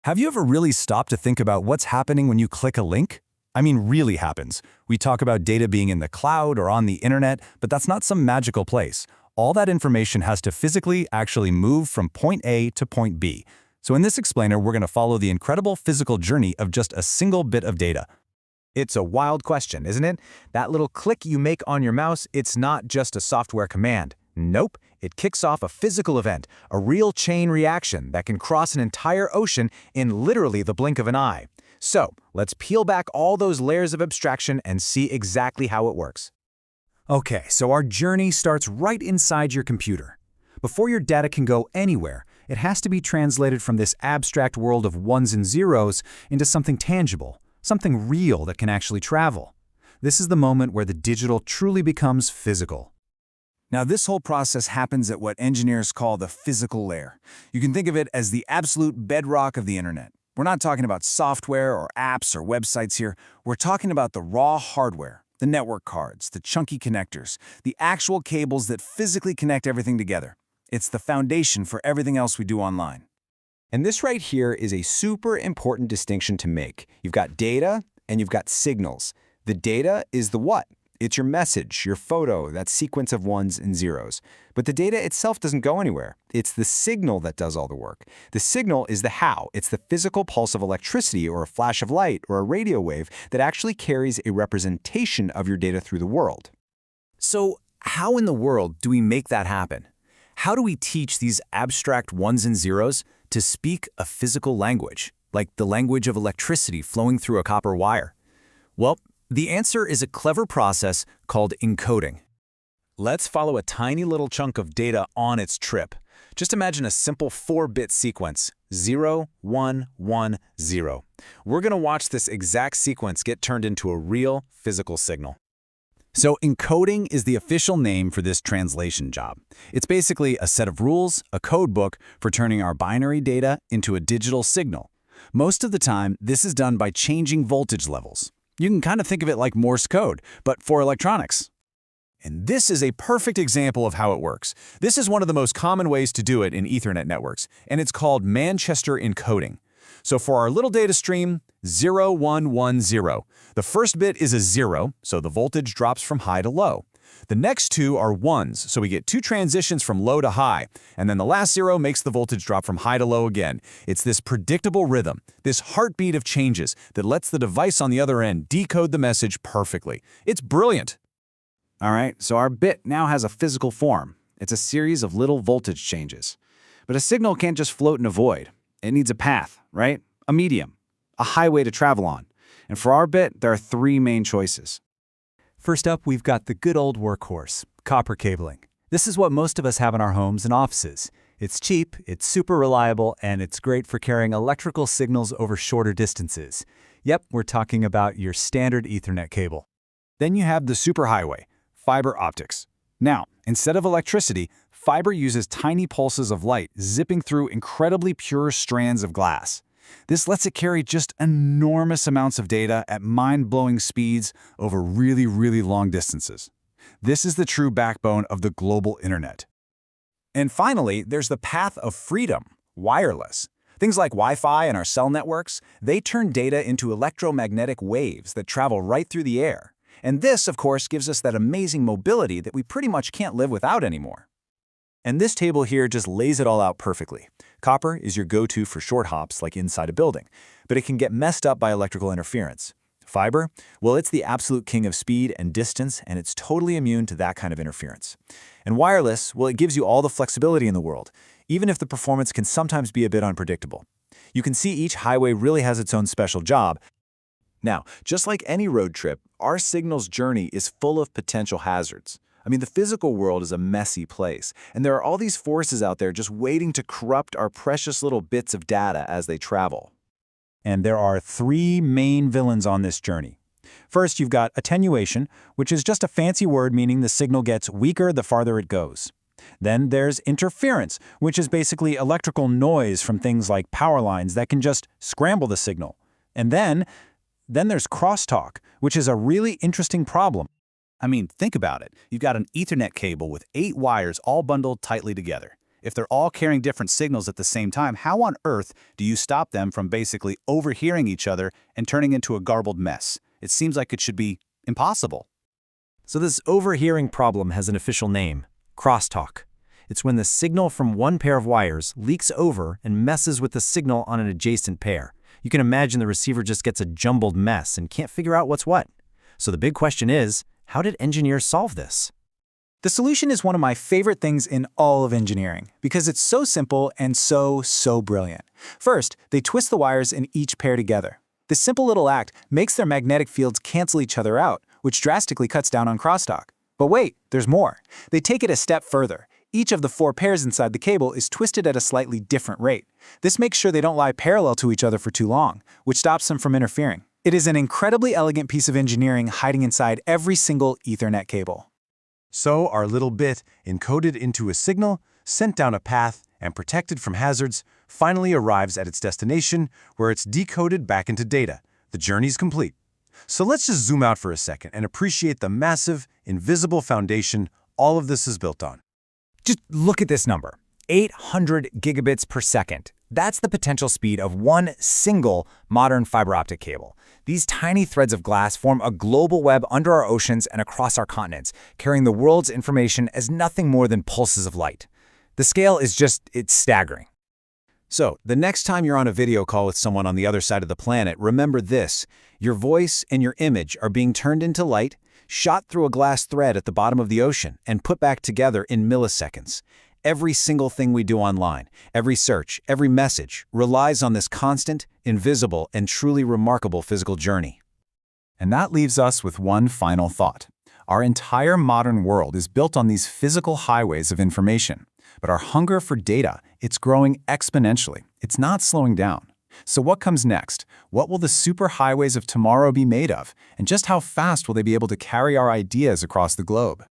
Have you ever really stopped to think about what's happening when you click a link? I mean, really happens. We talk about data being in the cloud or on the internet, but that's not some magical place. All that information has to physically actually move from point A to point B. So in this explainer, we're going to follow the incredible physical journey of just a single bit of data. It's a wild question, isn't it? That little click you make on your mouse, it's not just a software command. Nope, it kicks off a physical event, a real chain reaction that can cross an entire ocean in literally the blink of an eye. So, let's peel back all those layers of abstraction and see exactly how it works. Okay, so our journey starts right inside your computer. Before your data can go anywhere, it has to be translated from this abstract world of ones and zeros into something tangible, something real that can actually travel. This is the moment where the digital truly becomes physical. Now, this whole process happens at what engineers call the physical layer. You can think of it as the absolute bedrock of the internet. We're not talking about software or apps or websites here. We're talking about the raw hardware, the network cards, the chunky connectors, the actual cables that physically connect everything together. It's the foundation for everything else we do online. And this right here is a super important distinction to make. You've got data and you've got signals. The data is the what? It's your message, your photo, that sequence of ones and zeros. But the data itself doesn't go anywhere. It's the signal that does all the work. The signal is the how. It's the physical pulse of electricity or a flash of light or a radio wave that actually carries a representation of your data through the world. So, how in the world do we make that happen? How do we teach these abstract ones and zeros to speak a physical language, like the language of electricity flowing through a copper wire? Well, the answer is a clever process called encoding. Let's follow a tiny little chunk of data on its trip. Just imagine a simple 4-bit sequence, 0, 1, 1, 0. We're going to watch this exact sequence get turned into a real physical signal. So encoding is the official name for this translation job. It's basically a set of rules, a code book for turning our binary data into a digital signal. Most of the time, this is done by changing voltage levels. You can kind of think of it like Morse code, but for electronics. And this is a perfect example of how it works. This is one of the most common ways to do it in Ethernet networks, and it's called Manchester encoding. So for our little data stream, 0, 1, 1, 0. The first bit is a 0, so the voltage drops from high to low. The next two are 1s, so we get two transitions from low to high, and then the last 0 makes the voltage drop from high to low again. It's this predictable rhythm, this heartbeat of changes that lets the device on the other end decode the message perfectly. It's brilliant. All right, so our bit now has a physical form. It's a series of little voltage changes. But a signal can't just float in a void. It needs a path, right? A medium, a highway to travel on. And for our bit, there are three main choices. First up, we've got the good old workhorse, copper cabling. This is what most of us have in our homes and offices. It's cheap, it's super reliable, and it's great for carrying electrical signals over shorter distances. Yep, we're talking about your standard Ethernet cable. Then you have the superhighway, fiber optics. Now, instead of electricity, fiber uses tiny pulses of light zipping through incredibly pure strands of glass. This lets it carry just enormous amounts of data at mind-blowing speeds over really, really long distances. This is the true backbone of the global internet. And finally, there's the path of freedom, wireless. Things like Wi-Fi and our cell networks, they turn data into electromagnetic waves that travel right through the air. And this, of course, gives us that amazing mobility that we pretty much can't live without anymore. And this table here just lays it all out perfectly. Copper is your go-to for short hops like inside a building, but it can get messed up by electrical interference. Fiber? Well, it's the absolute king of speed and distance, and it's totally immune to that kind of interference. And wireless, well, it gives you all the flexibility in the world, even if the performance can sometimes be a bit unpredictable. You can see each highway really has its own special job. Now, just like any road trip, our signal's journey is full of potential hazards. I mean, the physical world is a messy place, and there are all these forces out there just waiting to corrupt our precious little bits of data as they travel. And there are three main villains on this journey. First, you've got attenuation, which is just a fancy word meaning the signal gets weaker the farther it goes. Then there's interference, which is basically electrical noise from things like power lines that can just scramble the signal. And then there's crosstalk, which is a really interesting problem. I mean, think about it. You've got an Ethernet cable with 8 wires all bundled tightly together. If they're all carrying different signals at the same time, how on earth do you stop them from basically overhearing each other and turning into a garbled mess? It seems like it should be impossible. So this overhearing problem has an official name: crosstalk. It's when the signal from one pair of wires leaks over and messes with the signal on an adjacent pair. You can imagine the receiver just gets a jumbled mess and can't figure out what's what. So the big question is, how did engineers solve this? The solution is one of my favorite things in all of engineering because it's so simple and so brilliant. First, they twist the wires in each pair together. This simple little act makes their magnetic fields cancel each other out, which drastically cuts down on crosstalk. But wait, there's more. They take it a step further. Each of the 4 pairs inside the cable is twisted at a slightly different rate. This makes sure they don't lie parallel to each other for too long, which stops them from interfering. It is an incredibly elegant piece of engineering hiding inside every single Ethernet cable. So our little bit, encoded into a signal, sent down a path, and protected from hazards, finally arrives at its destination, where it's decoded back into data. The journey's complete. So let's just zoom out for a second and appreciate the massive, invisible foundation all of this is built on. Just look at this number, 800 gigabits per second. That's the potential speed of one single modern fiber optic cable. These tiny threads of glass form a global web under our oceans and across our continents, carrying the world's information as nothing more than pulses of light. The scale is it's staggering. So, the next time you're on a video call with someone on the other side of the planet, remember this: your voice and your image are being turned into light, shot through a glass thread at the bottom of the ocean, and put back together in milliseconds. Every single thing we do online, every search, every message, relies on this constant, invisible, and truly remarkable physical journey. And that leaves us with one final thought. Our entire modern world is built on these physical highways of information. But our hunger for data, it's growing exponentially. It's not slowing down. So what comes next? What will the superhighways of tomorrow be made of? And just how fast will they be able to carry our ideas across the globe?